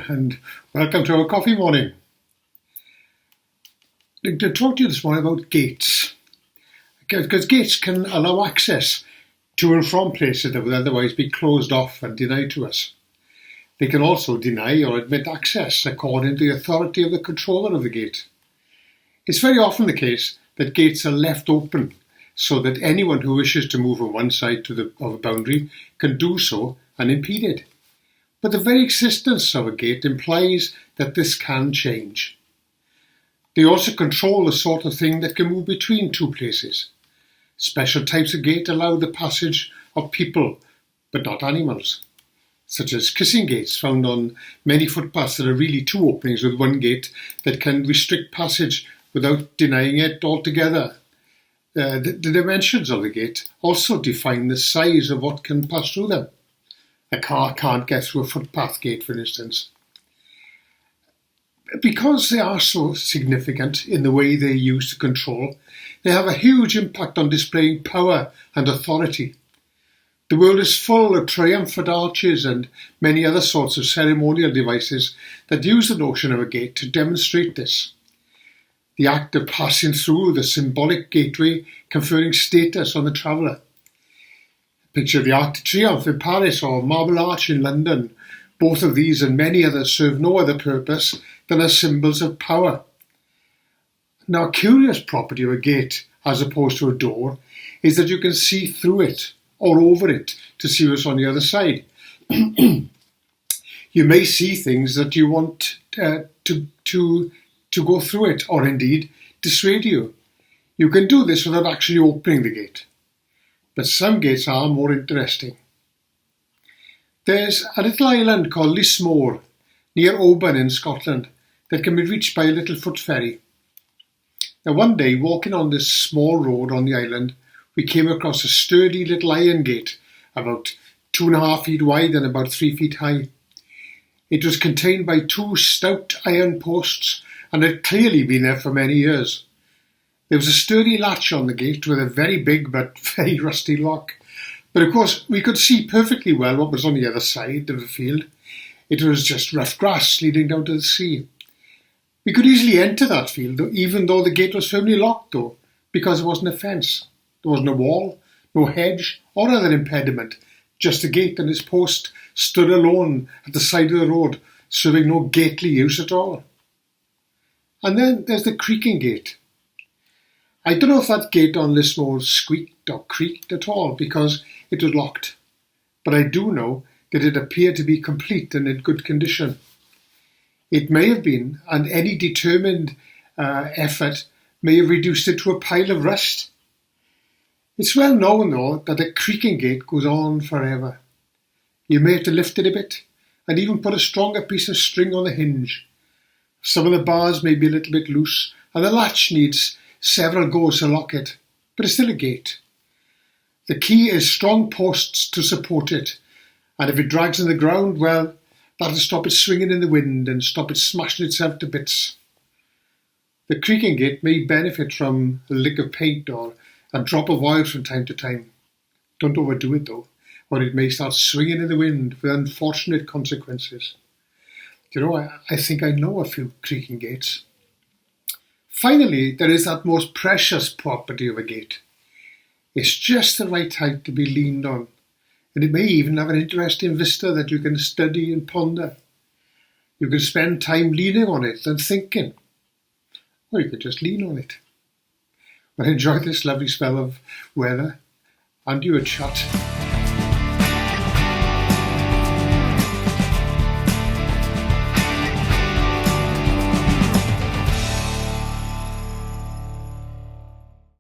Hello and welcome to our coffee morning. I'd like to talk to you this morning about gates. Because gates can allow access to and from places that would otherwise be closed off and denied to us. They can also deny or admit access according to the authority of the controller of the gate. It's very often the case that gates are left open so that anyone who wishes to move from one side of a boundary can do so unimpeded. But the very existence of a gate implies that this can change. They also control the sort of thing that can move between two places. Special types of gate allow the passage of people, but not animals, such as kissing gates found on many footpaths that are really two openings with one gate that can restrict passage without denying it altogether. The dimensions of the gate also define the size of what can pass through them. A car can't get through a footpath gate, for instance. Because they are so significant in the way they're used to control, they have a huge impact on displaying power and authority. The world is full of triumphant arches and many other sorts of ceremonial devices that use the notion of a gate to demonstrate this. The act of passing through the symbolic gateway conferring status on the traveller. Picture the Arc de Triomphe in Paris or Marble Arch in London. Both of these and many others serve no other purpose than as symbols of power. Now, a curious property of a gate, as opposed to a door, is that you can see through it or over it to see what's on the other side. You may see things that you want to go through it, or indeed dissuade you. You can do this without actually opening the gate. But some gates are more interesting. There's a little island called Lismore, near Oban in Scotland, that can be reached by a little foot ferry. Now one day, walking on this small road on the island, we came across a sturdy little iron gate, about 2.5 feet wide and about 3 feet high. It was contained by 2 stout iron posts and had clearly been there for many years. There was a sturdy latch on the gate with a very big but very rusty lock. But of course, we could see perfectly well what was on the other side of the field. It was just rough grass leading down to the sea. We could easily enter that field, even though the gate was firmly locked, though, because there wasn't a fence. There wasn't a wall, no hedge, or other impediment. Just a gate and its post stood alone at the side of the road, serving no gately use at all. And then there's the creaking gate. I don't know if that gate on Lismore squeaked or creaked at all because it was locked, but I do know that it appeared to be complete and in good condition. It may have been, and any determined effort may have reduced it to a pile of rust. It's well known, though, that a creaking gate goes on forever. You may have to lift it a bit and even put a stronger piece of string on the hinge. Some of the bars may be a little bit loose and the latch needs several goes to lock it, but it's still a gate. The key is strong posts to support it, and if it drags on the ground, well, that'll stop it swinging in the wind and stop it smashing itself to bits. The creaking gate may benefit from a lick of paint or a drop of oil from time to time. Don't overdo it though, or it may start swinging in the wind with unfortunate consequences. You know, I think I know a few creaking gates. Finally, there is that most precious property of a gate. It's just the right height to be leaned on, and it may even have an interesting vista that you can study and ponder. You can spend time leaning on it and thinking, or you could just lean on it. Well, enjoy this lovely spell of weather, and you a chat.